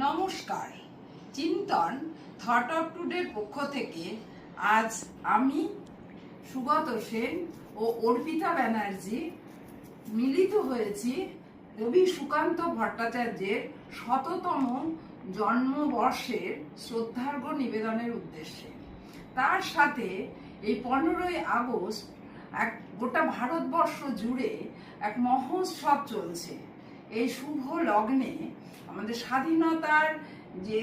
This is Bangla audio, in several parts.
নমস্কার। চিন্তন থট অফ টুডের পক্ষ থেকে আজ আমি সুগত সেন ও অর্পিতা ব্যানার্জি মিলিত হয়েছি কবি সুকান্ত ভট্টাচার্যের ১০০তম জন্মবর্ষের শ্রদ্ধার্ঘ্য নিবেদনের উদ্দেশ্যে। তার সাথে এই ১৫ই আগস্ট এক গোটা ভারতবর্ষ জুড়ে এক মহোৎসব চলছে। এই শুভ লগ্নে আমাদের স্বাধীনতার যে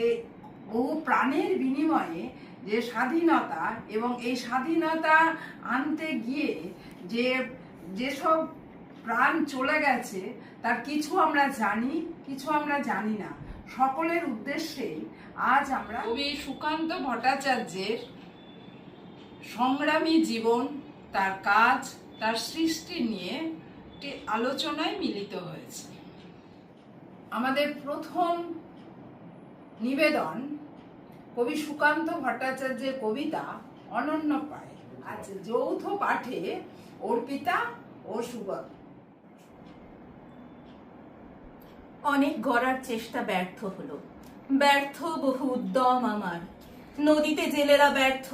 বহু প্রাণের বিনিময়ে যে স্বাধীনতা এবং এই স্বাধীনতা আনতে গিয়ে যেসব প্রাণ চলে গেছে তার কিছু আমরা জানি, কিছু আমরা জানি না। সকলের উদ্দেশ্যেই আজ আমরা কবি সুকান্ত ভট্টাচার্যের সংগ্রামী জীবন, তার কাজ, তার সৃষ্টি নিয়ে একটি আলোচনায় মিলিত হয়েছে। আমাদের প্রথম নিবেদন কবি সুকান্ত ভট্টাচার্যের কবিতা অনন্য পায়। আচ্ছা, যৌথ পাঠে অর্পিতা ও সুগত। অনেক গড়ার চেষ্টা ব্যর্থ হলো, ব্যর্থ বহু উদ্যম আমার। নদীতে জেলেরা ব্যর্থ,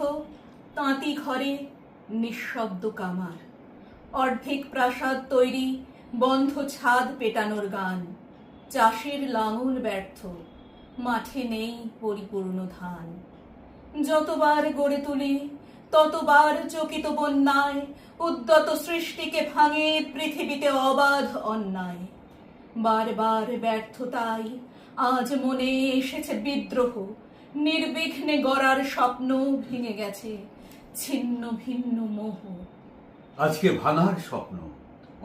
তাঁতি ঘরে নিঃশব্দ কামার। অর্ধেক প্রাসাদ তৈরি, বন্ধ ছাদ পেটানোর গান। চাষের লাঙল ব্যর্থ, মাঠে নেই পরিপূর্ণ ধান। যতবার গড়ে তুলি ততবার চকিত বন্যায়, উদ্যত সৃষ্টিকে ভাঙে পৃথিবীতে অবাধ অন্যায়। বারবার ব্যর্থতায় আজ মনে এসেছে বিদ্রোহ, নির্বিঘ্নে গড়ার স্বপ্ন ভেঙে গেছে ছিন্ন ভিন্ন মোহ। আজকে ভাঙার স্বপ্ন,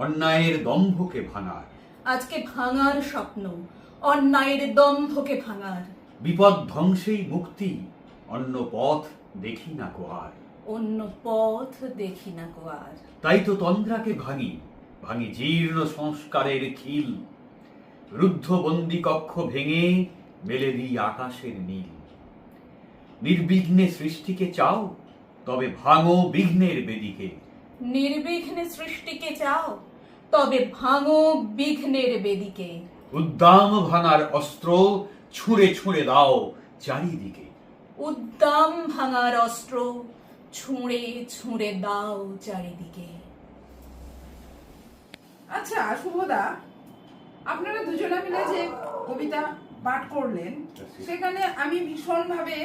অন্যায়ের দম্ভকে ভাঙার। আজকে ভাঙার স্বপ্ন, অন্যায়ের দম্ভকে ভাঙার। বিপদ ধ্বংসেই মুক্তি, অন্য পথ দেখি না কো আর। অন্য পথ দেখি না কো আর। তাই তো তন্দ্রাকে ভাঙি, ভাঙি জীর্ণ সংস্কারের খিল। রুদ্ধ বন্দি কক্ষ ভেঙে মেলে দিই আকাশের নীল। নির্বিঘ্নে সৃষ্টিকে চাও, তবে ভাঙো বিঘ্নের বেদিকে। নির্বিঘ্নে সৃষ্টিকে চাও, তবে ভাঙো বিঘ্নের বেদিকে। উদ্দাম ভাঙার অস্ত্র ছুঁড়ে ছুঁড়ে দাও চারিদিকে। উদ্দাম ভাঙার অস্ত্র ছুঁড়ে ছুঁড়ে দাও চারিদিকে। আচ্ছা শুভদা, আপনারা দুজনে মিলে যে কবিতা পাঠ করলেন সেখানে আমি ভীষণভাবে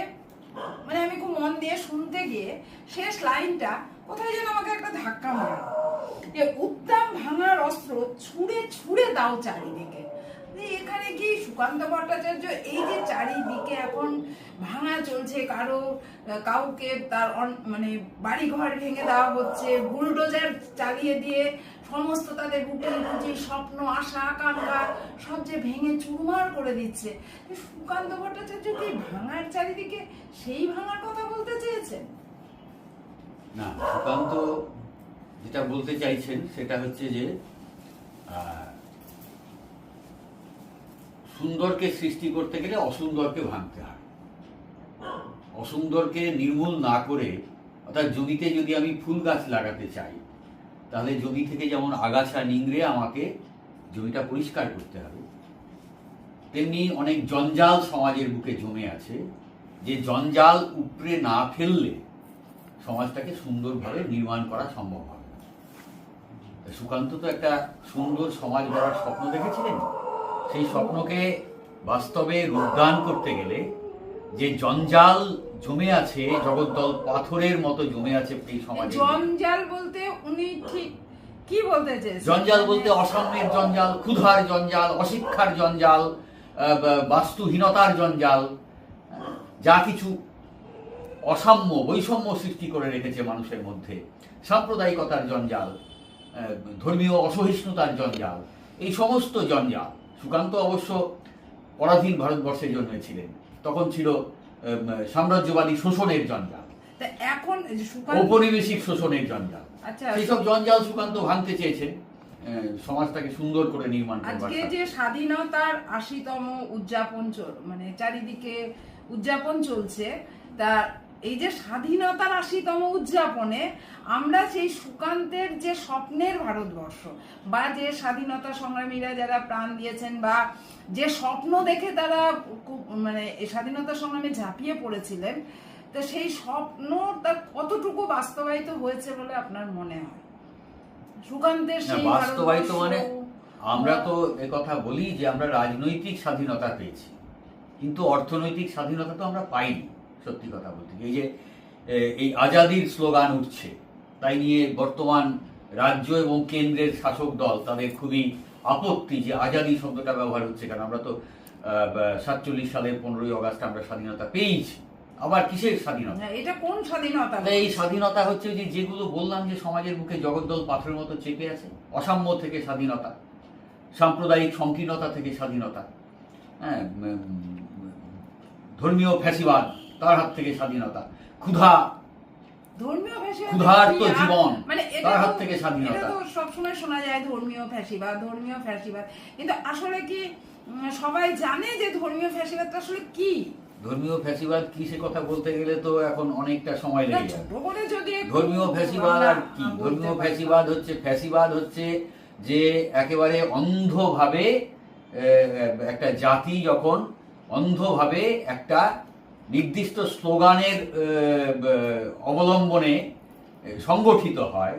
আমি খুব মন দিয়ে শুনতে গিয়ে শেষ লাইনটা কোথায় যেন আমাকে একটা ধাক্কা মারে, যে উদ্দাম ভাঙার অস্ত্র ছুঁড়ে ছুঁড়ে দাও চারিদিকে। এখানে কি সুকান্ত ভট্টাচার্য এই যে চারিদিকে এখন ভাঙা চলছে, কাউকে তার বাড়িঘর ভেঙে দেওয়া হচ্ছে, বুলডোজার চালিয়ে দিয়ে সমস্ত তাদের রুটি স্বপ্ন আশা আকাঙ্ক্ষা সব যে ভেঙে চুরমার করে দিচ্ছে, সুকান্ত ভট্টাচার্য কি ভাঙার চারিদিকে সেই ভাঙার কথা বলতে চেয়েছেন? না, সুকান্ত যেটা বলতে চাইছেন সেটা হচ্ছে যে সুন্দরকে সৃষ্টি করতে গেলে অসুন্দরকে ভাঙতে হয়। অসুন্দরকে নির্মূল না করে, অর্থাৎ জমিতে যদি আমি ফুল গাছ লাগাতে চাই তাহলে জমি থেকে যেমন আগাছা নিংড়ে আমাকে জমিটা পরিষ্কার করতে হবে, তেমনি অনেক জঞ্জাল সমাজের বুকে জমে আছে, যে জঞ্জাল উপড়ে না ফেললে সমাজটাকে সুন্দরভাবে নির্মাণ করা সম্ভব হবে না। সুকান্ত তো একটা সুন্দর সমাজ গড়ার স্বপ্ন দেখেছিলেন। সেই স্বপ্নকে বাস্তবে রূপদান করতে গেলে যে জঞ্জাল জমে আছে, জগদ্দল পাথরের মতো জমে আছে এই সমাজে। জঞ্জাল বলতে উনি ঠিক কি বলতে চেয়েছেন? জঞ্জাল বলতে অসাম্যের জঞ্জাল, ক্ষুধার জঞ্জাল, অশিক্ষার জঞ্জাল, বাস্তুহীনতার জঞ্জাল, যা কিছু অসাম্য বৈষম্য সৃষ্টি করে রেখেছে মানুষের মধ্যে, সাম্প্রদায়িকতার জঞ্জাল, ধর্মীয় অসহিষ্ণুতার জঞ্জাল, এই সমস্ত জঞ্জাল। সুকান্ত অবশ্য পরাধীন ভারতবর্ষে জন্মেছিলেন, তখন ছিল সাম্রাজ্যবাদী শোষণের জঞ্জাল, এখন ঔপনিবেশিক শোষণের জঞ্জাল। আচ্ছা, সেইসব জঞ্জাল সুকান্ত ভাঙতে চেয়েছেন, সমাজটাকে সুন্দর করে নির্মাণ করবার। আজকে যে স্বাধীনতার ৮০তম উদযাপন চারিদিকে উদযাপন চলছে, তা এই যে স্বাধীনতার ৮০তম উদযাপনে আমরা সেই সুকান্তের যে স্বপ্নের ভারতবর্ষ বা যে স্বাধীনতা সংগ্রামীরা যারা প্রাণ দিয়েছেন বা যে স্বপ্ন দেখে তারা মানে এই স্বাধীনতা সংগ্রামে ঝাঁপিয়ে পড়েছিলেন, তো সেই স্বপ্ন তার কতটুকু বাস্তবায়িত হয়েছে বলে আপনার মনে হয়? সুকান্তের সেই বাস্তবায়িত মানে ভারতবর্ষ আমরা তো একথা বলি যে আমরা রাজনৈতিক স্বাধীনতা পেয়েছি, কিন্তু অর্থনৈতিক স্বাধীনতা তো আমরা পাইনি। সত্যি কথা বলতে এই যে এই আজাদির স্লোগান উঠছে, তাই নিয়ে বর্তমান রাজ্য এবং কেন্দ্রের শাসক দল তাদের খুবই আপত্তি যে আজাদি শব্দটা ব্যবহার হচ্ছে কেন। আমরা তো 47 সালের 15ই আগস্ট আমরা স্বাধীনতা পেয়েছি, আবার কিসের স্বাধীনতা? এটা কোন স্বাধীনতা? এই স্বাধীনতা হচ্ছে যে যেগুলো বললাম যে সমাজের মুখে জগদ্দল পাথরের মতো চেপে আছে, অসাম্য থেকে স্বাধীনতা, সাম্প্রদায়িক সংকীর্ণতা থেকে স্বাধীনতা, হ্যাঁ, ধর্মীয় ফ্যাসিবাদ তার হাত থেকে স্বাধীনতা, ক্ষুধা, ধর্মীয় ফ্যাসিবাদ, ক্ষুধার্ত জীবন মানে তার হাত থেকে স্বাধীনতা। এটা তো সবসময় শোনা যায় ধর্মীয় ফ্যাসিবাদ, ধর্মীয় ফ্যাসিবাদ, কিন্তু আসলে কি সবাই জানে যে ধর্মীয় ফ্যাসিবাদটা আসলে কি? ধর্মীয় ফ্যাসিবাদ কি সে কথা বলতে গেলে তো এখন অনেকটা সময় লেগে যাবে। যদি ধর্মীয় ফ্যাসিবাদ আর কি? ধর্মীয় ফ্যাসিবাদ হচ্ছে যে একেবারে অন্ধভাবে একটা জাতি যখন অন্ধভাবে একটা নির্দিষ্ট স্লোগানের অবলম্বনে সংগঠিত হয়,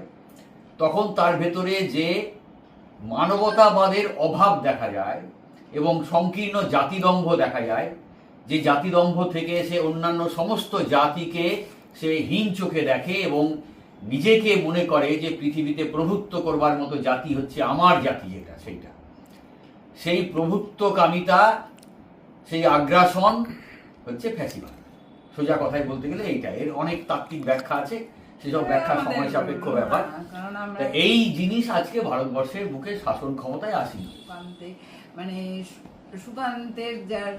তখন তার ভেতরে যে মানবতাবাদের অভাব দেখা যায় এবং সংকীর্ণ জাতিদম্ভ দেখা যায়, যে জাতিদম্ভ থেকে সে অন্যান্য সমস্ত জাতিকে সে হীন চোখে দেখে এবং নিজেকে মনে করে যে পৃথিবীতে প্রভুত্ব করবার মতো জাতি হচ্ছে আমার জাতি, যেটা সেইটা, সেই প্রভুত্বকামিতা, সেই আগ্রাসন হচ্ছে ফ্যাসিবাদ। সোজা কথায় বলতে গেলে এইটা, এর অনেক তাত্ত্বিক ব্যাখ্যা আছে, সেসব ব্যাখ্যা সময় সাপেক্ষ ব্যাপার। এই জিনিস আজকে ভারতবর্ষের বুকে শাসন ক্ষমতায় আসেনি। মানে সুকান্তের যার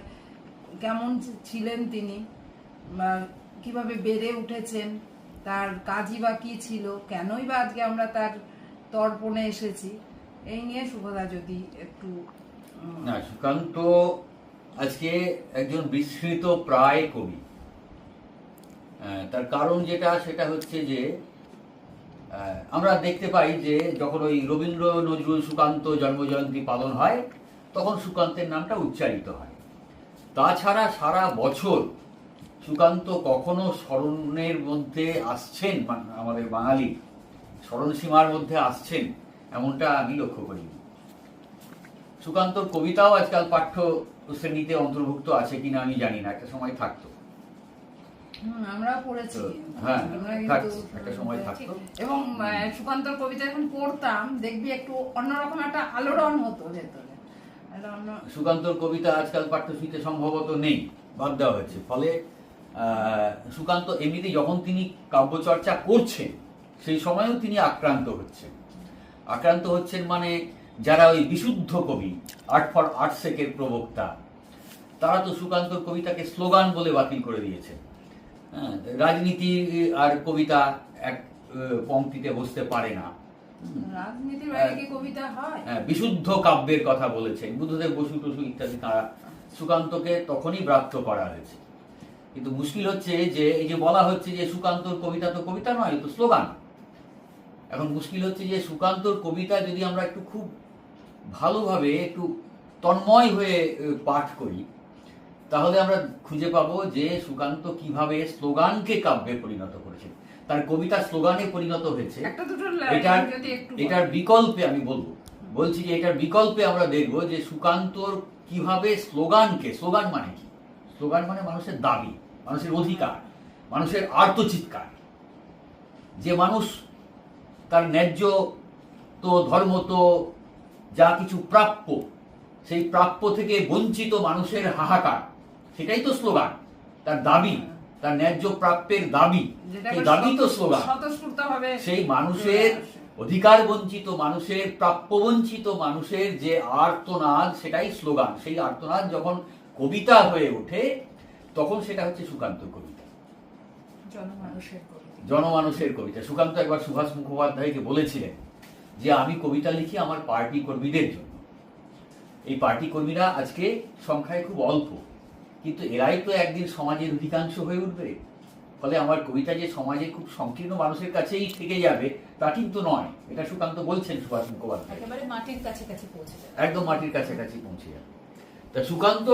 কেমন ছিলেন তিনি, বা কিভাবে বেড়ে উঠেছেন, তার কাজই বা কি ছিল, কেনই বা আজকে আমরা তার তর্পণে এসেছি, এই নিয়ে সুভদা যদি একটু। না, সুকান্ত আজকে একজন বিস্মৃত প্রায় কবি। তার কারণ যেটা, সেটা হচ্ছে যে আমরা দেখতে পাই যে যখন ওই রবীন্দ্র নজরুল সুকান্ত জন্মজয়ন্তী পালন হয়, তখন সুকান্তের নামটা উচ্চারিত হয়। তাছাড়া সারা বছর সুকান্ত কখনো স্মরণের মধ্যে আসছেন, আমাদের বাঙালি স্মরণসীমার মধ্যে আসছেন, এমনটা আমি লক্ষ্য করিনি। সুকান্তর কবিতাও আজকাল পাঠ্য শ্রেণীতে অন্তর্ভুক্ত আছে কিনা আমি জানি না, একটা সময় থাকতো। আমরা পড়েছি, হ্যাঁ, একটা সময় থাকতো। এবং সুকান্তর কবিতা যখন পড়তাম, দেখবি একটু অন্যরকম একটা আলোড়ন হতো ভেতরে। সুকান্তর কবিতা আজকাল পাঠ্যসূচিতে সম্ভবত নেই, বাদ দেওয়া হয়েছে। ফলে সুকান্ত এমনিতে যখন তিনি কাব্যচর্চা করছেন, সেই সময়ও তিনি আক্রান্ত হচ্ছেন মানে যারা ওই বিশুদ্ধ কবি, আর্ট ফর আর্টস এর প্রবক্তা, তারা তো সুকান্তর কবিতাকে স্লোগান বলে বাতিল করে দিয়েছে। রাজনীতি আর কবিতা এক পংক্তিতে বসতে পারে না। রাজনীতির বাইরে কি কবিতা হয়? বিশুদ্ধ কাব্যের কথা বলেছেন বুদ্ধদেব বসু টসু ইত্যাদি, তারা সুকান্তকে তখনই ব্রাত্য করা হয়েছে। কিন্তু মুশকিল হচ্ছে যে এই যে বলা হচ্ছে যে সুকান্তর কবিতা তো কবিতা নয়, তো স্লোগান। এখন মুশকিল হচ্ছে যে সুকান্তর কবিতা যদি আমরা একটু খুব ভালোভাবে একটু তন্ময় হয়ে পাঠ করি, তাহলে আমরা খুঁজে পাবো যে সুকান্ত কিভাবে স্লোগানকে কাব্যে পরিণত করেছেন। তার কবিতা স্লোগানে পরিণত হয়েছে। এটার বিকল্পে আমি বলছি যে এটার বিকল্পে আমরা দেখব যে সুকান্তর কিভাবে স্লোগানকে, স্লোগান মানে কি? স্লোগান মানে মানুষের দাবি, মানুষের অধিকার, মানুষের আর্তচিৎকার। যে মানুষ তার ন্যায্য তো ধর্ম তো যা কিছু প্রাপ্য, সেই প্রাপ্য থেকে বঞ্চিত মানুষের হাহাকার, সেটাই তো স্লোগান। তার দাবি, তার ন্যায্য প্রাপ্যের দাবি, সেই দাবি তো স্লোগান। সেই মানুষের অধিকার বঞ্চিত মানুষের, প্রাপ্য বঞ্চিত মানুষের যে আর্তনাদ, সেটাই স্লোগান। সেই আর্তনাদ যখন কবিতা হয়ে ওঠে, তখন সেটা হচ্ছে সুকান্ত কবিতা, জনমানুষের কবিতা। সুকান্ত একবার সুভাষ মুখোপাধ্যায়কে বলেছিলেন যে আমি কবিতা লিখি আমার পার্টি কর্মীদের জন্য। এই পার্টি কর্মীরা আজকে সংখ্যায় খুব অল্প, কিন্তু এরাই তো একদিন সমাজের অধিকাংশ হয়ে উঠবে। ফলে আমার কবিতা যে সমাজে খুব সংকীর্ণ মানুষের কাছেই থেকে যাবে তা কিন্তু নয়। এটা সুকান্ত বলছেন, সুভাষ মুখোপাধ্যায় একেবারে মাটির কাছাকাছি পৌঁছে যাবে। একদম মাটির কাছাকাছি পৌঁছে যাবে। তা সুকান্ত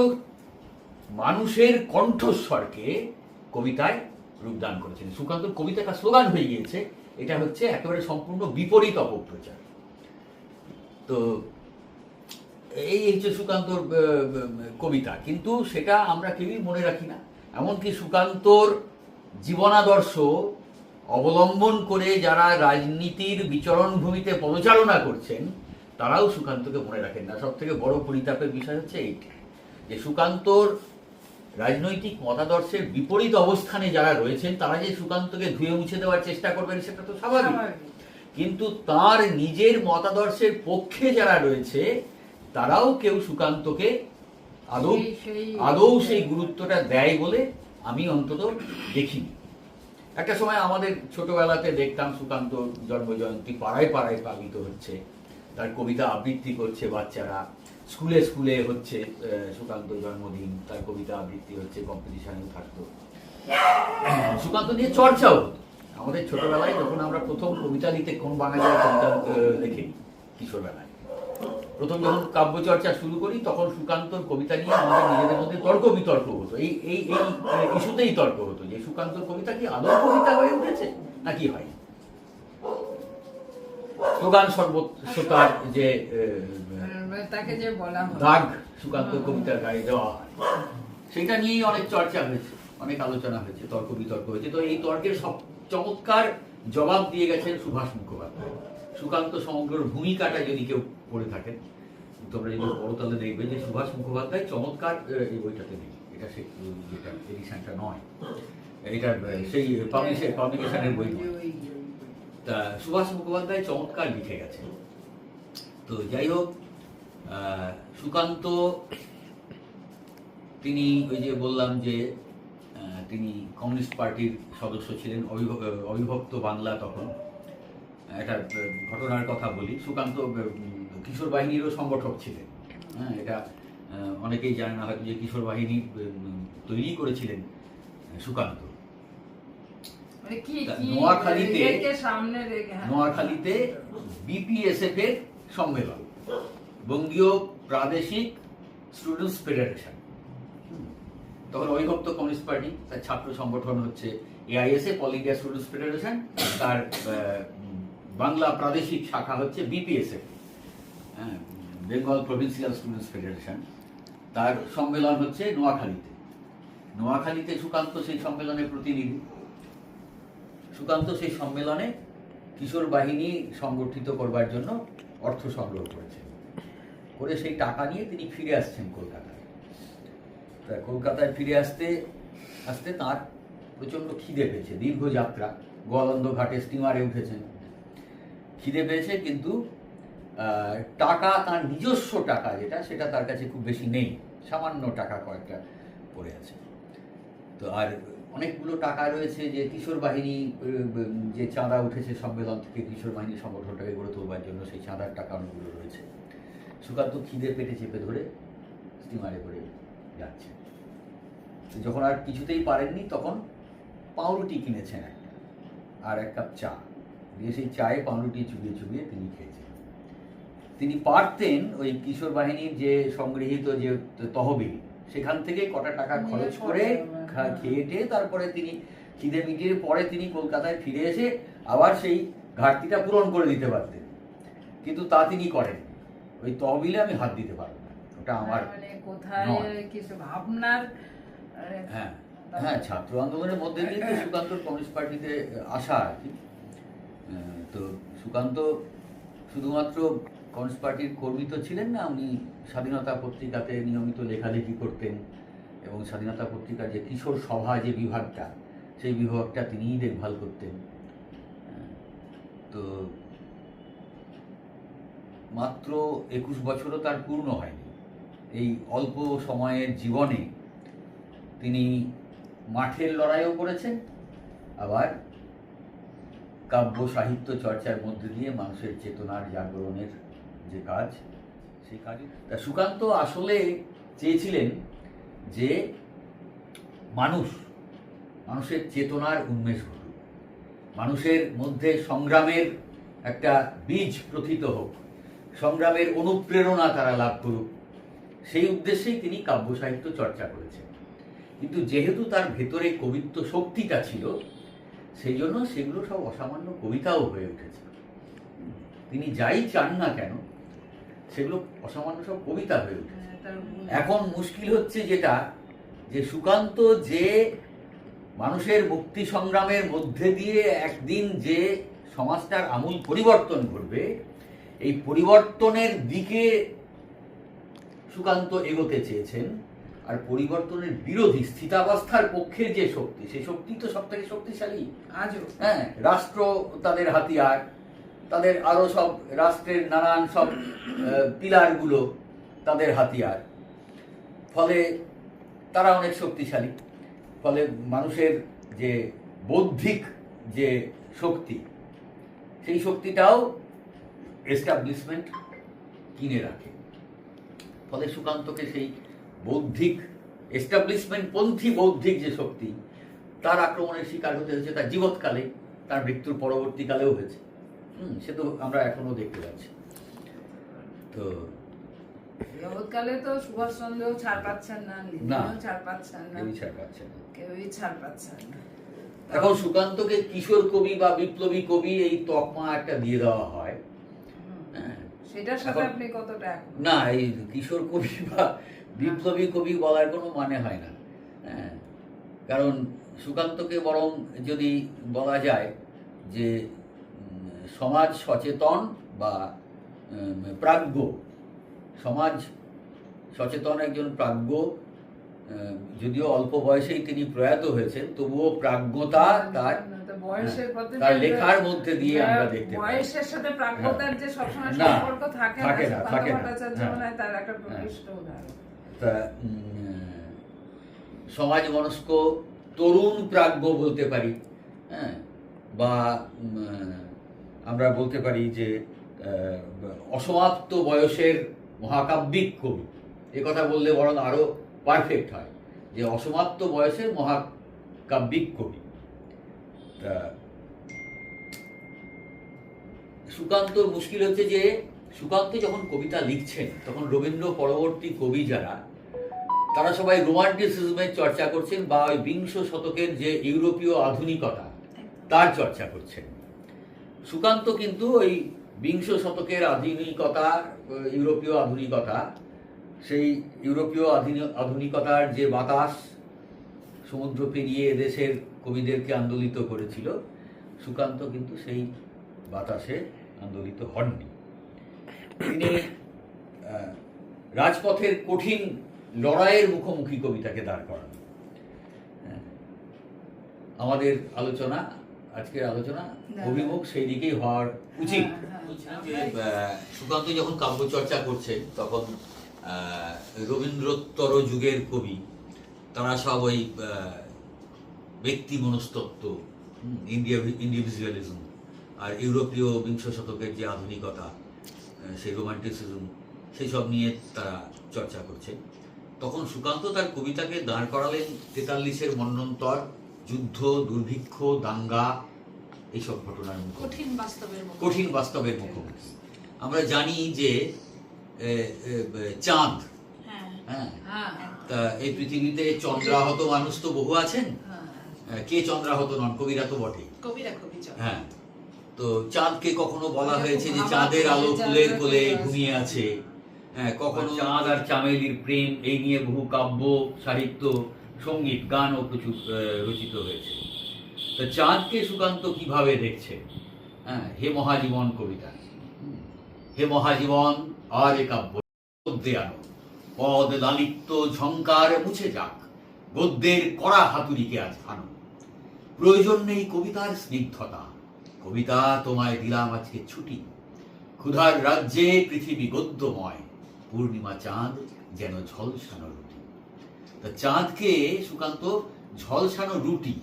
মানুষের কণ্ঠস্বরকে কবিতায় রূপদান করেছেন। সুকান্তর কবিতা একটা স্লোগান হয়ে গিয়েছে, এটা হচ্ছে একেবারে সম্পূর্ণ বিপরীত অপপ্রচার। তো এই হচ্ছে সুকান্তর কবিতা, কিন্তু সেটা আমরা কেউই মনে রাখি না। এমনকি সুকান্তর জীবনাদর্শ অবলম্বন করে যারা রাজনীতির বিচরণ ভূমিতে পদচারণা করছেন তারাও সুকান্তকে মনে রাখেন না। সব থেকে বড় পরিতাপের বিষয় হচ্ছে এইটা, যে সুকান্তর রাজনৈতিক মতাদর্শের বিপরীত অবস্থানে যারা রয়েছেন তারা যে সুকান্তকে ধুয়ে মুছে দেওয়ার চেষ্টা করবেন সেটা তো স্বাভাবিক, কিন্তু তার নিজের মতাদর্শের পক্ষে যারা রয়েছে তারাও কেউ সুকান্তকে আদৌ সেই গুরুত্বটা দেয় বলে আমি অন্তত দেখিনি। একটা সময় আমাদের ছোটবেলাতে দেখতাম সুকান্ত জন্মজয়ন্তী পাড়ায় পাড়ায় পালিত হচ্ছে, তার কবিতা আবৃত্তি করছে বাচ্চারা, স্কুলে স্কুলে হচ্ছে সুকান্ত জন্মদিন, তার কবিতা আবৃত্তি হচ্ছে, কম্পিটিশনেও থাকতো, সুকান্ত নিয়ে চর্চাও হতো। আমাদের ছোটবেলায় যখন আমরা প্রথম কবিতা লিখতে, কোন বাঙালি কবিতা লেখেনি কিশোরবেলায়, প্রথম যখন কাব্য চর্চা শুরু করি তখন সুকান্তর কবিতা নিয়ে আমাদের নিজেদের মধ্যে তর্ক বিতর্ক হতো। এই এই এই ইস্যুতেই তর্ক হতো যে সুকান্তর কবিতা কি আদৌ কবিতা হয়ে উঠেছে নাকি হয়। স্লোগান সর্বস্বতার যে তাকে যে বলা হয় দাগ সুকান্তর কবিতার গায়ে দেওয়া হয়, সেটা নিয়েই অনেক চর্চা হয়েছে, অনেক আলোচনা হয়েছে, তর্ক বিতর্ক হয়েছে। তো এই তর্কের সব চমৎকার জবাব দিয়ে গেছেন সুভাষ মুখোপাধ্যায়। সুকান্ত সমগ্র ভূমিকাটা যদি কেউ পড়ে থাকেন, তোমরা যদি পড়ো তাহলে দেখবে যে সুভাষ মুখোপাধ্যায় চমৎকার এই বইটাতে নেই, এটা সে যেটা এডিশনটা নয়, এটা সেই পাবলিকেশনের বই নয়। তা সুভাষ মুখোপাধ্যায় চমৎকার লিখে গেছেন। তো যাই হোক, সুকান্ত তিনি ওই যে বললাম যে তিনি কমিউনিস্ট পার্টির সদস্য ছিলেন, অবিভক্ত বাংলা তখন। একটা ঘটনার কথা বলি, সুকান্ত কিশোর বাহিনীরও সংগঠক ছিলেন। হ্যাঁ, এটা অনেকেই জানে না হয়তো যে কিশোর বাহিনী তৈরি করেছিলেন সুকান্ত। নোয়াখালীতে বিপিএসএফ এর সম্মেলন, বঙ্গীয় প্রাদেশিক স্টুডেন্টস ফেডারেশন, তখন অবিভক্ত কমিউনিস্ট পার্টি, তার ছাত্র সংগঠন হচ্ছে AISF, all India students federation, তার বাংলা প্রাদেশিক শাখা হচ্ছে বিপিএসএফ, বেঙ্গল প্রভিন্সিয়াল স্টুডেন্টস ফেডারেশন। তার সম্মেলন হচ্ছে নোয়াখালীতে। সুকান্ত সেই সম্মেলনের প্রতিনিধি। সুকান্ত সেই সম্মেলনে কিশোর বাহিনী সংগঠিত করবার জন্য অর্থ সংগ্রহ করেছেন, করে সেই টাকা নিয়ে তিনি ফিরে আসছেন কলকাতায়। তা কলকাতায় ফিরে আসতে আসতে তাঁর প্রচণ্ড খিদে পেয়েছে, দীর্ঘ যাত্রা, গোয়ালন্দ ঘাটে স্টিমারে উঠেছেন, খিদে পেয়েছে, কিন্তু টাকা, তার নিজস্ব টাকা যেটা, সেটা তার কাছে খুব বেশি নেই, সামান্য টাকা কয়েকটা পড়ে আছে। তো আর অনেকগুলো টাকা রয়েছে যে কিশোর বাহিনী যে চাঁদা উঠেছে সম্মেলন থেকে কিশোর বাহিনী সংগঠনটাকে গড়ে তোলবার জন্য, সেই চাঁদার টাকা অনেকগুলো রয়েছে। সুকান্ত খিদে পেটে চেপে ধরে স্টিমারে করে যাচ্ছে। যখন আর কিছুতেই পারেননি তখন পাউরুটি কিনেছেন একটা, আর এক কাপ চা দিয়ে সেই চায়ে পাউরুটি চুবিয়ে চুবিয়ে তিনি খেয়েছেন। তিনি পারতেন ওই কিশোর বাহিনীর যে সংগৃহীত যে তহবিল, সেখান থেকে কটা টাকা খরচ করে খেয়ে তারপরে তিনি খিদে মিটিয়ে পরে তিনি কলকাতায় ফিরে এসে আবার সেই ঘাটতিটা পূরণ করে দিতে পারতেন, কিন্তু তা তিনি করেন। ওই তহবিলে আমি হাত দিতে পারবো না, ওটা আমার হ্যাঁ, ছাত্র আন্দোলনের মধ্যে দিয়ে তো সুকান্তর কমিউনিস্ট পার্টিতে আসা আর কি। তো সুকান্ত শুধুমাত্র কমিউনিস্ট পার্টির কর্মী তো ছিলেন না, উনি স্বাধীনতা পত্রিকাতে নিয়মিত লেখালেখি করতেন, এবং স্বাধীনতা পত্রিকার যে কিশোর সভা যে বিভাগটা, সেই বিভাগটা তিনিই দেখভাল করতেন। তো মাত্র 21 বছরও তার পূর্ণ হয়নি। এই অল্প সময়ের জীবনে তিনি মাঠের লড়াইও করেছেন, আবার কাব্য সাহিত্য চর্চার মধ্যে দিয়ে মানুষের চেতনার জাগরণের যে কাজ, সেই কাজে তা সুকান্ত আসলে চেয়েছিলেন যে মানুষ মানুষের চেতনার উন্মেষ ঘটুক, মানুষের মধ্যে সংগ্রামের একটা বীজ প্রথিত হোক, সংগ্রামের অনুপ্রেরণা তারা লাভ করুক, সেই উদ্দেশ্যেই তিনি কাব্য সাহিত্য চর্চা করেছেন। কিন্তু যেহেতু তার ভেতরে কবিত্ব শক্তিটা ছিল, সেই জন্য সেগুলো সব অসামান্য কবিতাও হয়ে উঠেছে। তিনি যাই চান না কেন, সেগুলো অসামান্য সব কবিতা হয়ে উঠেছে। এখন মুশকিল হচ্ছে যেটা, যে সুকান্ত যে মানুষের মুক্তি সংগ্রামের মধ্যে দিয়ে একদিন যে সমাজটার আমূল পরিবর্তন ঘটবে, এই পরিবর্তনের দিকে সুকান্ত এগোতে চেয়েছেন। আর পরিবর্তনের বিরোধী স্থিতাবস্থার পক্ষের যে শক্তি, সেই শক্তি তো সব থেকে শক্তিশালী আজও। হ্যাঁ, রাষ্ট্র তাদের হাতিয়ার, তাদের আরো সব রাষ্ট্রের নানান সব পিলারগুলো তাদের হাতিয়ার, ফলে তারা অনেক শক্তিশালী। ফলে মানুষের যে বৌদ্ধিক যে শক্তি, সেই শক্তিটাও এস্টাবলিশমেন্ট কিনে রাখে। ফলে সুকান্তকে সেই বৌদ্ধিক এস্টাবলিশমেন্ট পন্থী বৌদ্ধিক যে শক্তি, তার আক্রমণের শিকার হতে হয়েছে তার জীবৎকালে, তার মৃত্যুর পরবর্তীকালেও হয়েছে। সে তো আমরা এখনো দেখতে পাচ্ছি। তো জগৎকালে তো সুভাষচন্দ্র ছাড় পাচ্ছেন না, লেনিনও ছাড় পাচ্ছেন না, কেউই ছাড় পাচ্ছে না। কেউই ছাড় পাচ্ছেন না। এখন সুকান্তকে কিশোর কবি বা বিপ্লবী কবি এই তকমা একটা দিয়ে দেওয়া হয়। হ্যাঁ, সেটার সাথে আপনি কতটা একমত? না, এই কিশোর কবি বা বিপ্লবী কবি বলার কোনো মানে হয় না। হ্যাঁ, কারণ সুকান্তকে বরং যদি বলা যায় যে সমাজ সচেতন বা প্রাজ্ঞ, সমাজ সচেতন একজন প্রাজ্ঞ, যদিও অল্প বয়সেই তিনি প্রয়াত হয়েছেন, তবুও প্রাজ্ঞতা তার লেখার মধ্যে দিয়ে আমরা দেখতে পাই। বয়সের সাথে প্রাজ্ঞতার যে সবসময় না, সম্পর্ক থাকে না, থাকে না। ভট্টাচার্য মনে হয় তার একটা প্রকৃষ্ট উদাহরণ। তা সমাজ মনস্ক তরুণ প্রাজ্ঞ বলতে পারি, হ্যাঁ, বা আমরা বলতে পারি যে অসমাপ্ত বয়সের মহাকাব্যিক কবি, এ কথা বললে বরং আরো পারফেক্ট হয়, যে অসমাপ্ত বয়সের মহাকাব্যিক কবি। তা সুকান্তর মুশকিল হচ্ছে যে সুকান্ত যখন কবিতা লিখছেন, তখন রবীন্দ্র পরবর্তী কবি যারা, তারা সবাই রোমান্টিসিজমের চর্চা করছেন, বা ওই বিংশ শতকের যে ইউরোপীয় আধুনিকতা তার চর্চা করছেন। সুকান্ত কিন্তু ওই বিংশ শতকের আধুনিকতা, ইউরোপীয় আধুনিকতা, সেই ইউরোপীয় আধুনিকতার যে বাতাস সমুদ্র পেরিয়ে দেশের কবিদেরকে আন্দোলিত করেছিল, সুকান্ত কিন্তু সেই বাতাসে আন্দোলিত হননি। তিনি রাজপথের কঠিন লড়াইয়ের মুখোমুখি কবিতাকে দাঁড় করান। আমাদের আলোচনা, আজকের আলোচনা অভিমুখ সেই দিকেই হওয়ার উচিত। সুকান্ত যখন কাব্য চর্চা করছেন, তখন রবীন্দ্রোত্তর যুগের কবি তারা সব ওই ব্যক্তি মনস্তত্ত্ব, ইন্ডিভিজুয়ালিজম, আর ইউরোপীয় বিংশ শতকের যে আধুনিকতা, সেই রোমান্টিসিজম, সেই সব নিয়ে তারা চর্চা করছে। তখন সুকান্ত তার কবিতাকে দাঁড় করালেন 43-এর মন্বন্তর, যুদ্ধ, দুর্ভিক্ষ, দাঙ্গা, এইসব ঘটনার মুখোমুখি, কঠিন বাস্তবের মুখোমুখি। আমরা জানি যে চাঁদ, হ্যাঁ, তা এই পৃথিবীতে চন্দ্রাহত মানুষ তো বহু আছেন, কে চন্দ্রাহত নন, কবিরা তো বটে। হ্যাঁ, তো চাঁদকে কখনো বলা হয়েছে যে চাঁদের আলো ফুলের কোলে ঘুমিয়ে আছে, হ্যাঁ, কখনো চাঁদ আর চামেলির প্রেম, এই নিয়ে বহু কাব্য, সাহিত্য, সঙ্গীত, গানও প্রচুর রচিত হয়েছে। তো চাঁদকে সুকান্ত কিভাবে দেখছে? হ্যাঁ, হে মহাজীবন কবিতা, হে মহাজীবন আর এ কাব্য গদ্যে আনো, পদ লালিত্য ঝংকার মুছে যাক, গদ্যের কড়া হাতুড়িকে আজ আনো। প্রয়োজন নেই কবিতার স্নিগ্ধতা, কবিতা তোমায় দিলাম আজকে ছুটি। ক্ষুধার রাজ্যে পৃথিবী গদ্যময়, পূর্ণিমা চাঁদ যেন ঝলসানো রুটি। তা চাঁদকে সুকান্ত ঝলসানো রুটি,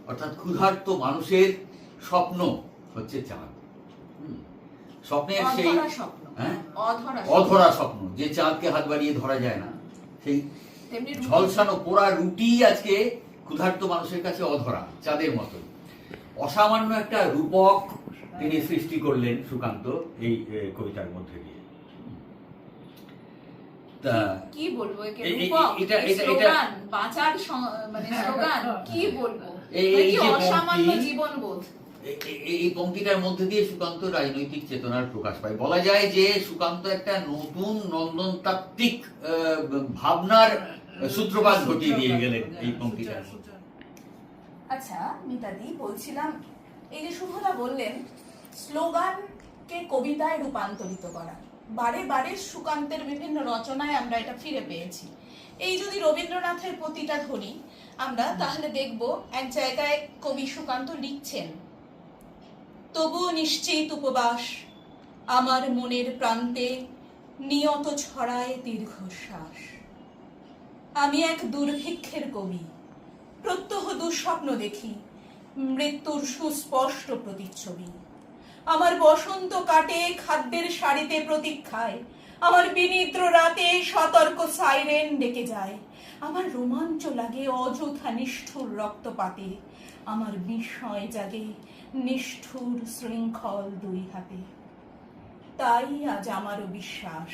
অর্থাৎ ক্ষুধার্ত মানুষের স্বপ্ন হচ্ছে চাঁদ। স্বপ্নের সেই অধরা স্বপ্ন, যে চাঁদকে হাত বাড়িয়ে ধরা যায় না, সেই ঝলসানো পোড়া রুটি আজকে ক্ষুধার্ত মানুষের কাছে অধরা, চাঁদের মতো। অসামান্য একটা রূপক তিনি সৃষ্টি করলেন সুকান্ত এই কবিতার মধ্যে দিয়ে। তা কি বলবো একে, এই- এই- রূপক, এটা- এই এটা- স্লোগান, বাঁচার মানে স্লোগান, কি বলবো, এই কি যে অসামান্য পংক্তি, জীবনবোধ। এই পংক্তিটার মধ্যে দিয়ে সুকান্ত রাজনৈতিক চেতনার প্রকাশ পায়। বলা যায় যে সুকান্ত একটা নতুন নন্দনতাত্ত্বিক ভাবনার সূত্রপাত ঘটিয়ে দিয়ে গেলেন এই পংক্তিটার মধ্যে। আচ্ছা মিতাদি, বলছিলাম এই যে শুভদা বললেন স্লোগানকে কবিতায় রূপান্তরিত করা, বারে বারে সুকান্তের বিভিন্ন রচনায় আমরা এটা ফিরে পেয়েছি। এই যদি রবীন্দ্রনাথের প্রতিটা ধরি আমরা, তাহলে দেখব এক জায়গায় কবি সুকান্ত লিখছেন, তবুও নিশ্চিত উপবাস আমার মনের প্রান্তে নিয়ত ছড়ায় দীর্ঘশ্বাস। আমি এক দুর্ভিক্ষের কবি, প্রত্যহ দুঃস্বপ্ন দেখি, মৃত্যুর সুস্পষ্ট প্রতিচ্ছবি। আমার বসন্ত কাটে খাদ্যের সারিতে প্রতীক্ষায়, আমার বিনিদ্র রাতে সতর্ক সাইরেন ডেকে যায়। আমার রোমাঞ্চ লাগে অযথা নিষ্ঠুর রক্তপাতে, আমার বিস্ময় জাগে নিষ্ঠুর শৃঙ্খল দুই হাতে। তাই আজ আমারও বিশ্বাস,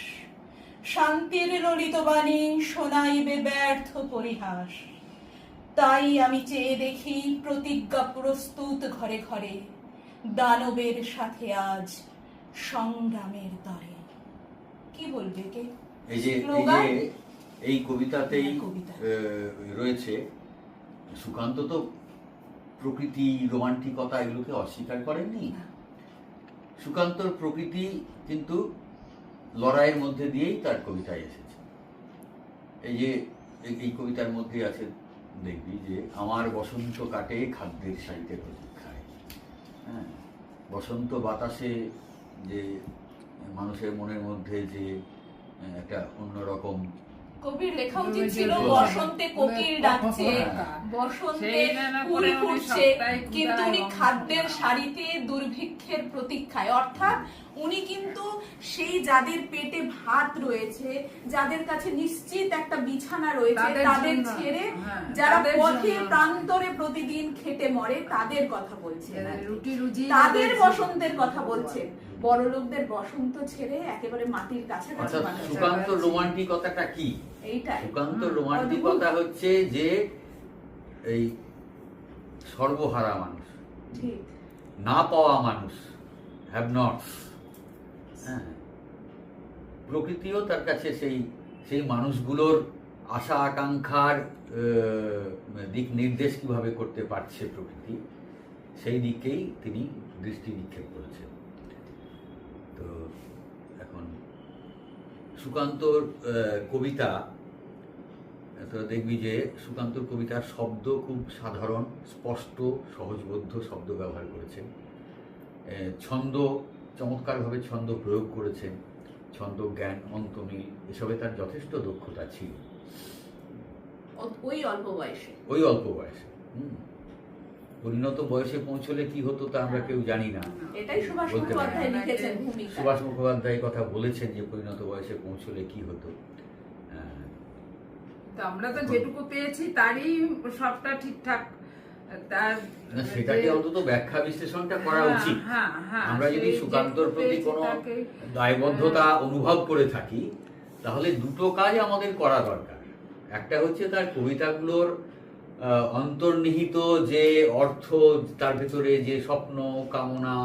শান্তির ললিত বাণী শোনাইবে ব্যর্থ পরিহাস। তাই আমি চেয়ে দেখি প্রতিজ্ঞা প্রস্তুত ঘরে ঘরে, দানবের সাথে আজ সংগ্রামের তরে। কি বলবে কে? এই যে এই কবিতাতেই কবিতা। রয়েছে, সুকান্ত তো প্রকৃতি, রোমান্টিকতা এগুলোকে অস্বীকার করেননি। সুকান্তর প্রকৃতি কিন্তু লড়াইয়ের মধ্যে দিয়েই তার কবিতায় এসেছে। এই যে এই কবিতার মধ্যে আছে, দেখবি যে আমার বসন্ত কাটে খাদ্যের সাহিত্যে প্রতীক্ষায়। হ্যাঁ, বসন্ত বাতাসে যে মানুষের মনের মধ্যে যে একটা অন্যরকম, কবির লেখা উচিত ছিল বসন্তে কোকিল ডাকছে, বসন্তে ফুল ফুটছে, কিন্তু উনি খাদ্যের সারিতে দুর্ভিক্ষের প্রতীক্ষায়। অর্থাৎ উনি কিন্তু সেই যাদের পেটে ভাত রয়েছে, যাদের কাছে নিশ্চিত একটা বিছানা রয়েছে, তাদের ছেড়ে যারা পথে প্রান্তরে প্রতিদিন খেটে মরে তাদের কথা বলছেন, তাদের বসন্তের কথা বলছেন। বড় লোকদের বসন্ত ছেড়ে একেবারে মাটির কাছাকাছি অর্থাৎ মানুষ। সুকান্ত রোমান্টিকতাটা কি? এইটাই সুকান্ত রোমান্টিকতা হচ্ছে যে এই সর্বহারা মানুষ, ঠিক। না পাওয়া মানুষ, হ্যাভ নটস। হ্যাঁ, প্রকৃতিও তার কাছে সেই মানুষগুলোর আশা আকাঙ্ক্ষার দিক নির্দেশ কিভাবে করতে পারছে প্রকৃতি, সেই দিকেই তিনি দৃষ্টি নিক্ষেপ করেছেন। তো এখন সুকান্তর কবিতা, তো দেখবি যে সুকান্তর কবিতার শব্দ খুব সাধারণ, স্পষ্ট, সহজবোধ্য শব্দ ব্যবহার করেছেন। ছন্দ, চমৎকারভাবে ছন্দ প্রয়োগ করেছেন। ছন্দ জ্ঞান, অন্তমিল, এসবে তার যথেষ্ট দক্ষতা ছিল ওই অল্প বয়সে। পরিণত বয়সে পৌঁছলে কি হতো তা আমরা কেউ জানি না। এটাই সুভাষ বলতে পারি মুখোপাধ্যায় না। লিখেছেন ভূমিকা। সুভাষ মুখোপাধ্যায় কথা বলেছেন যে পরিণত বয়সে পৌঁছলে কি হতো। তো আমরা তো যেটুকু পেয়েছি তারই সবটা ঠিকঠাক, তার না, সেটাকে অন্তত ব্যাখ্যা বিশ্লেষণটা করা উচিত। আমরা যদি সুকান্তর প্রতি কোনো দায়বদ্ধতা অনুভব করে থাকি, তাহলে দুটো কাজ আমাদের করা দরকার। একটা হচ্ছে তার কবিতাগুলোর অন্তর্নিহিত যে অর্থ, তার ভেতরে যে স্বপ্ন, কামনা,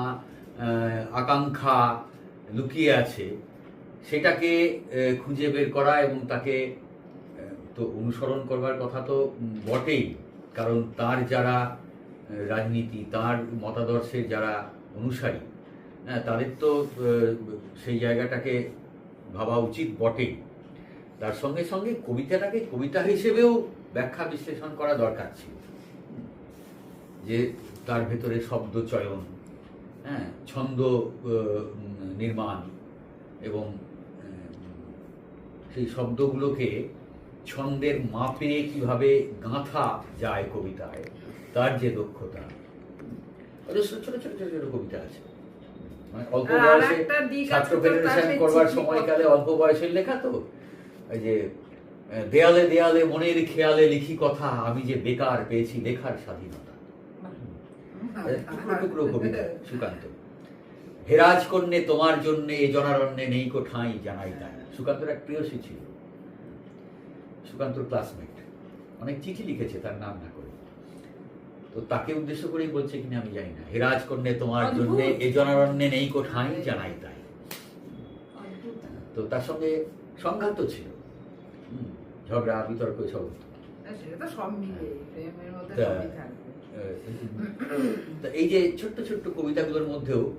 আকাঙ্ক্ষা লুকিয়ে আছে, সেটাকে খুঁজে বের করা এবং তাকে তো অনুসরণ করবার কথা তো বটেই, কারণ তার যারা রাজনীতি, তার মতাদর্শের যারা অনুসারী, তাদের তো সেই জায়গাটাকে ভাবা উচিত বটেই। তার সঙ্গে সঙ্গে কবিতাটাকে কবিতা হিসেবেও ব্যাখ্যা বিশ্লেষণ করা দরকার ছিল, যে তার ভেতরে শব্দ চয়ন, ছন্দ নির্মাণ এবং সেই শব্দগুলোকে ছন্দের মাপে কিভাবে গাঁথা যায় কবিতায়, তার যে দক্ষতা। ছোট ছোট ছোট ছোট কবিতা আছে, মানে অল্প বয়সে ছাত্র ফেডারেশন করবার সময়কালে অল্প বয়সের লেখা, তো এই যে দেয়ালে দেয়ালে মনের খেয়ালে লিখি কথা, আমি যে বেকার পেয়েছি লেখার স্বাধীনতা। টুকরো টুকরো কবিতা সুকান্ত। হেরাজ কন্যে তোমার জন্য এ জনারণ্যে নেই কো ঠাঁই জানাই তাই। সুকান্তর এক প্রেয়সী ছিল, সুকান্তর ক্লাসমেট, অনেক চিঠি লিখেছে তার নাম না করে। তো তাকে উদ্দেশ্য করেই বলছে কিনা আমি জানি না, হেরাজ কন্যে তোমার জন্য এ জনারণ্যে নেই কো ঠাঁই জানাই তাই। তো তার সঙ্গে সংঘাত ছিল, ঝগড়া বিতর্ক সব হতো। সেটা তো সব মিলে, প্রেমের মধ্যে তা- সবই থাকবে। তা এই যে ছোট্ট ছোট্ট কবিতাগুলোর মধ্যেও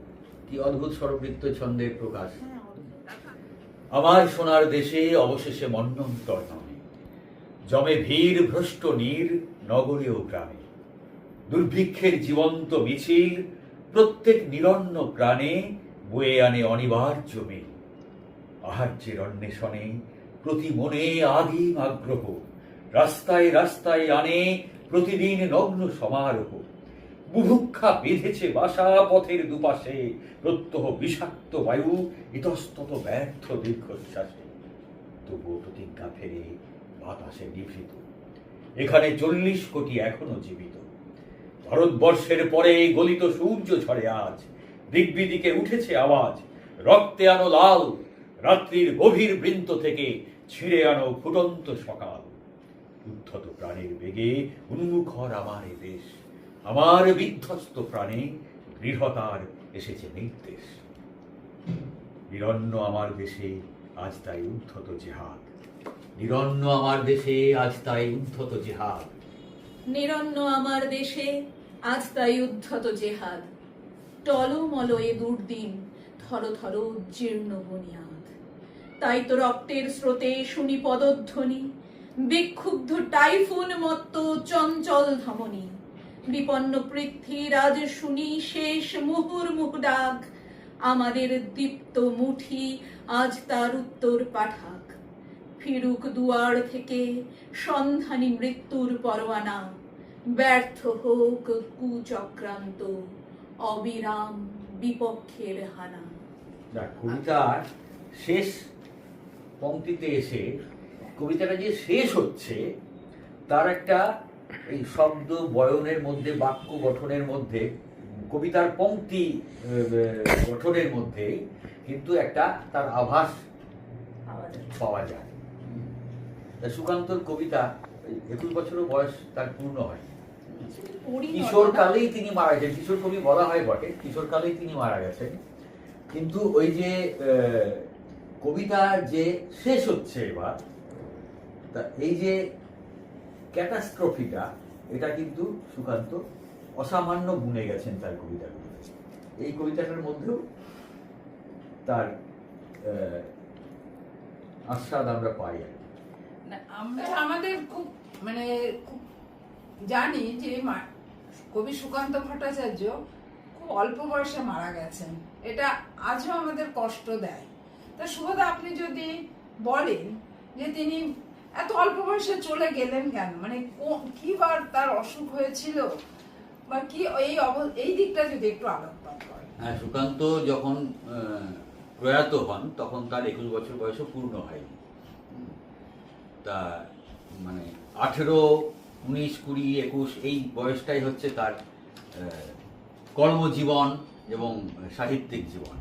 কি অদ্ভুত স্বরবৃত্ত ছন্দের প্রকাশ। আমার সোনার দেশে অবশেষে মন্বন্তর নয়, জমে ভিড় ভ্রষ্ট নীর নগরে ও গ্রামে, দুর্ভিক্ষের জীবন্ত মিছিল প্রত্যেক নিরন্ন প্রাণে বয়ে আনে অনিবার্য মিল। আহার্যের অন্বেষণে প্রতি মনে আগিম আগ্রহ, রাস্তায় রাস্তায় আনে প্রতিদিন নগ্ন সমারোহ। বুভুক্ষা বেঁধেছে বাসা পথের দুপাশে, প্রত্যহ বিষাক্ত বায়ু ইতস্তত ব্যর্থ দীর্ঘশ্বাসে। তবুও প্রতিজ্ঞা ফেরে বাতাসে নিভৃত, এখানে 40 কোটি এখনো জীবিত। ভারতবর্ষের পরে গলিত সূর্য ঝরে আজ, দিগ্বিদিকে উঠেছে আওয়াজ। রক্তে আনো লাল, রাত্রির গভীর বৃন্ত থেকে ছিঁড়ে আনো ফুটন্ত সকাল। উদ্ধত প্রাণের বেগে উন্মুখর আমার এ দেশ, আমার বিধ্বস্ত প্রাণে দৃঢ়তার এসেছে নির্দেশ। নিরন্ন আমার দেশে আজ তাই উদ্ধত জেহাদ, নিরন্ন আমার দেশে আজ তাই উদ্ধত জেহাদ। নিরন্ন আমার দেশে আজ তাই উদ্ধত জেহাদ। টলমল এ দুর্দিন, থর থর জীর্ণ বুনিয়াদ। তাই তো রক্তের স্রোতে শুনি পদধ্বনি, বিক্ষুব্ধ টাইফুন মত্ত চঞ্চল ধমনী। বিপন্ন পৃথ্বীর আজ শুনি শেষ মুহুর্মুহ ডাক, আমাদের দীপ্ত মুঠি আজ তার উত্তর পাঠাক। ফিরুক দুয়ার থেকে সন্ধানী মৃত্যুর পরোয়ানা, ব্যর্থ হোক কুচক্রান্ত অবিরাম বিপক্ষের হানা। কবিতার শেষ পংক্তিতে এসে কবিতাটা যে শেষ হচ্ছে তার একটা এই শব্দ বয়নের মধ্যে, বাক্য গঠনের মধ্যে, কবিতার পংক্তি গঠনের মধ্যে কিন্তু একটা তার আভাস পাওয়া যায়। সুকান্তর কবিতা 21 বছরও বয়স তার পূর্ণ হয়। কিশোর কালেই তিনি মারা গেছেন, কিশোর কবি বলা হয় বটে, কিশোর কালেই তিনি মারা গেছেন। কিন্তু ওই যে কবিতা যে শেষ হচ্ছে এবার, তা এই যে ক্যাটাস্ট্রফিটা, এটা কিন্তু সুকান্ত অসামান্য গুণে গেছেন তার কবিতাগুলোতে। এই কবিতাটার মধ্যেও তার আস্বাদ আমরা পাই। না, আমরা আমাদের খুব মানে খুব জানি যে কবি সুকান্ত ভট্টাচার্য খুব অল্প বয়সে মারা গেছেন, এটা আজও আমাদের কষ্ট দেয়। তা শুভদা, আপনি যদি বলেন যে তিনি এত অল্প বয়সে চলে গেলেন কেন, মানে কি বার তার অসুখ হয়েছিল বা কি, এই দিকটা যদি একটু আলোকপাত করেন। হ্যাঁ, সুকান্ত যখন প্রয়াত হন তখন তার 21 বছর বয়সও পূর্ণ হয়নি। তা মানে 18, 19, 20, 21 এই বয়সটাই হচ্ছে তার কর্মজীবন এবং সাহিত্যিক জীবন।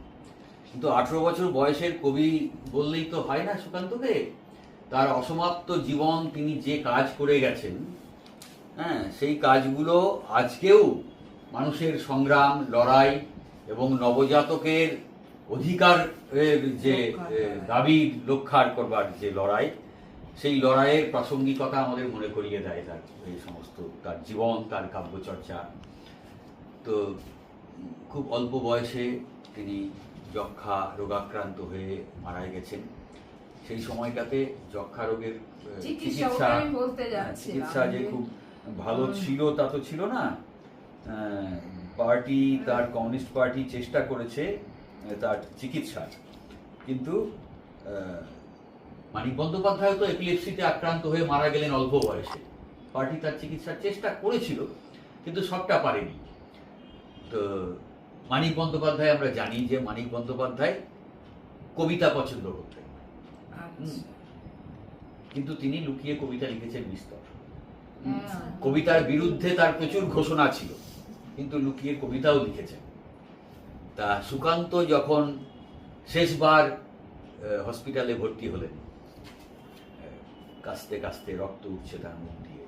কিন্তু 18 বছর বয়সের কবি বললেই তো হয় না সুকান্তকে। তার অসমাপ্ত জীবন, তিনি যে কাজ করে গেছেন, হ্যাঁ, সেই কাজগুলো আজকেও মানুষের সংগ্রাম, লড়াই এবং নবজাতকের অধিকারের যে দাবি রক্ষার করবার যে লড়াই, সেই লড়াইয়ের প্রাসঙ্গিকতা আমাদের মনে করিয়ে দেয় তার এই সমস্ত, তার জীবন, তার কাব্যচর্চা। তো খুব অল্প বয়সে তিনি যক্ষা রোগাক্রান্ত হয়ে মারা গেছেন। সেই সময়টাতে যক্ষা রোগের চিকিৎসা যে খুব ভালো ছিল তা তো ছিল না। পার্টি, তার কমিউনিস্ট পার্টি চেষ্টা করেছে তার চিকিৎসার, কিন্তু মানিক বন্দ্যোপাধ্যায় তো এপিলেপসিতে আক্রান্ত হয়ে মারা গেলেন অল্প বয়সে। পার্টি তার চিকিৎসার চেষ্টা করেছিল কিন্তু সবটা পারেনি। তো মানিক বন্দ্যোপাধ্যায়, আমরা জানি যে মানিক বন্দ্যোপাধ্যায় কবিতা পছন্দ করতেন। কিন্তু তিনি লুকিয়ে কবিতা লিখেছেন বিস্তর। কবিতার বিরুদ্ধে তার প্রচুর ঘোষণা ছিল, কিন্তু লুকিয়ে কবিতাও লিখেছেন। তা সুকান্ত যখন শেষবার হসপিটালে ভর্তি হলেন, কাস্তে কাস্তে রক্ত উঠছে তার মুখ দিয়ে,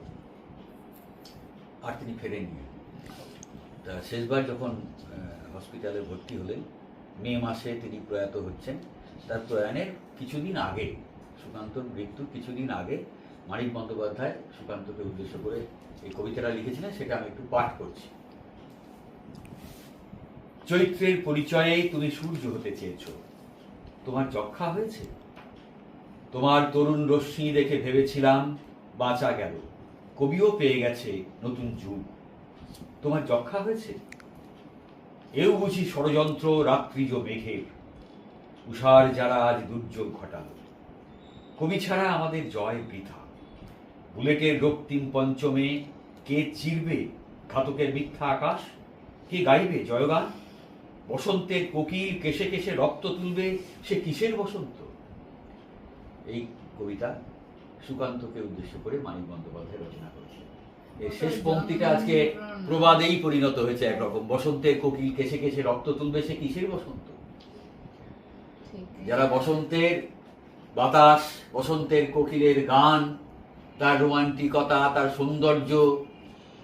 আর তিনি ফেরেননি। তা শেষবার যখন হসপিটালে ভর্তি হলেন, মে মাসে তিনি প্রয়াত হচ্ছেন। তার প্রয়াণের কিছুদিন আগে, সুকান্তর মৃত্যুর কিছুদিন আগে, মানিক বন্দ্যোপাধ্যায় সুকান্তকে উদ্দেশ্য করে এই কবিতাটা লিখেছিলেন, সেটা আমি একটু পাঠ করছি। চৈত্রের পরিচয়ে তুমি সূর্য হতে চেয়েছ, তোমার যক্ষা হয়েছে? তোমার তরুণ রশ্মি দেখে ভেবেছিলাম বাঁচা গেল, কবিও পেয়ে গেছে নতুন যুগ। তোমার যক্ষা হয়েছে? এও বুঝি ষড়যন্ত্র রাত্রিজ মেঘের, উষার যারা আজ দুর্যোগ ঘটালো। কবি ছাড়া আমাদের জয় বৃথা। বুলেটের রক্তিম পঞ্চমে কে চিরবে ঘাতকের মিথ্যা আকাশ? কে গাইবে জয়গান? বসন্তের কোকিল কেশে কেশে রক্ত তুলবে, সে কিসের বসন্ত? এই কবিতা সুকান্তকে উদ্দেশ্য করে মানিক বন্দ্যোপাধ্যায় রচনা করেছে। এই শেষ পংক্তিটা আজকে প্রবাদেই পরিণত হয়েছে একরকম। বসন্তের কোকিল কেশে কেশে রক্ত তুলবে, সে কিসের বসন্ত? যারা বসন্তের বাতাস, বসন্তের কোকিলের গান, তার রোমান্টিকতা, তার সৌন্দর্য,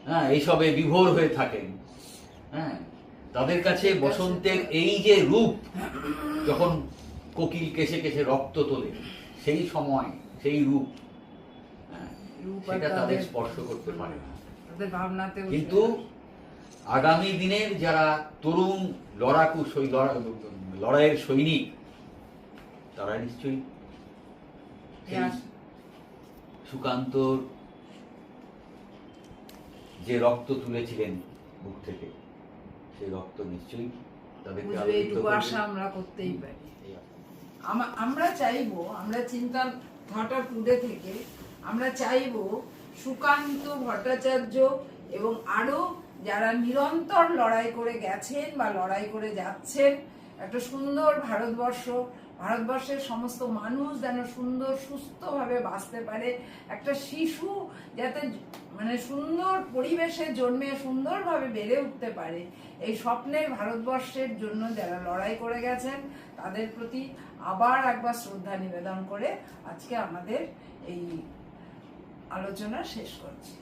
হ্যাঁ, এইসবে বিভোর হয়ে থাকেন, হ্যাঁ, তাদের কাছে বসন্তের এই যে রূপ, যখন কোকিল কেশে কেশে রক্ত তোলে, সেই সময় সেই রূপ, সেটা তাদের স্পর্শ করতে পারে না। কিন্তু আগামী দিনের যারা তরুণ লড়াকু লড়াইয়ের সৈনিক, তারা নিশ্চয়ই সুকান্তর যে রক্ত তুলেছিলেন বুক থেকে, সেই রক্ত নিশ্চয়ই তাদেরকে আমরা করতেই পারি। আমরা চাইবো, আমরা চিন্তা থট টুডে থেকে আমরা চাইবো সুকান্ত ভট্টাচার্য এবং আরো যারা নিরন্তর লড়াই করে গেছেন বা লড়াই করে যাচ্ছেন, একটা সুন্দর ভারতবর্ষের সমস্ত মানুষ যেন সুন্দর সুস্থভাবে বাঁচতে পারে, একটা শিশু যাতে মানে সুন্দর পরিবেশে জন্মে সুন্দরভাবে বেড়ে উঠতে পারে, এই স্বপ্নের ভারতবর্ষের জন্য যারা লড়াই করে গেছেন তাদের প্রতি আবার একবার শ্রদ্ধা নিবেদন করে আজকে আমাদের এই আলোচনা শেষ করছি।